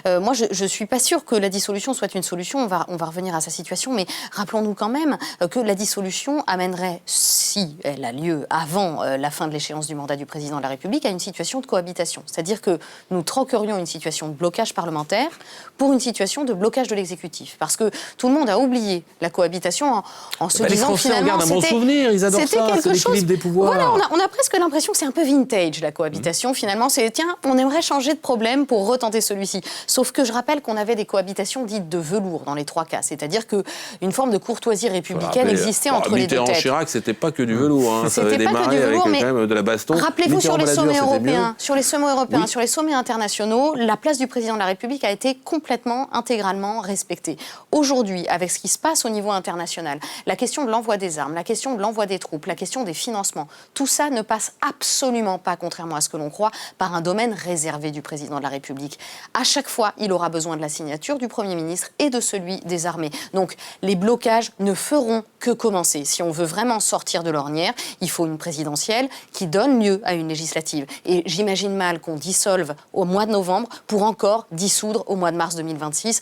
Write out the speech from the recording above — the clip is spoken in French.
Moi, je ne suis pas sûre que la dissolution soit une solution. On va revenir à sa situation, mais rappelons-nous quand même que la dissolution amènerait, si elle a lieu avant la fin de l'échéance du mandat du président de la République, à une situation de cohabitation. C'est-à-dire que nous troquerions une situation de blocage parlementaire pour une situation de blocage de l'exécutif. Parce que tout le monde a oublié la cohabitation en se disant finalement un bon souvenir, ils adorent ça, c'est l'équilibre des pouvoirs. Voilà, on a presque l'impression que c'est un peu vintage la cohabitation. Finalement, c'est tiens, on aimerait changer de problème pour retenter celui-ci. Sauf que je rappelle qu'on avait des cohabitations dites de velours dans les trois cas, c'est-à-dire qu'une forme de courtoisie républicaine existait entre les deux têtes. Chirac, c'était pas que du velours, hein. Ça avait C'était pas que démarré du velours, avec mais quand même de la baston. rappelez-vous sur les sommets européens, Oui. sur les sommets internationaux, la place du président de la République a été complètement, intégralement respectée. Aujourd'hui, avec ce qui se passe au niveau international, la question de l'envoi des armes, la question de l'envoi des troupes, la question des financements, tout ça ne passe absolument pas, contrairement à ce que l'on croit, par un domaine réservé du président de la République. À chaque fois, il aura besoin de la signature du Premier ministre et de celui des armées. Donc, les blocages ne feront que commencer. Si on veut vraiment sortir de l'ornière, il faut une présidentielle qui donne lieu à une législative. Et j'imagine mal qu'on dissolve au mois de novembre pour encore dissoudre au mois de mars 2026.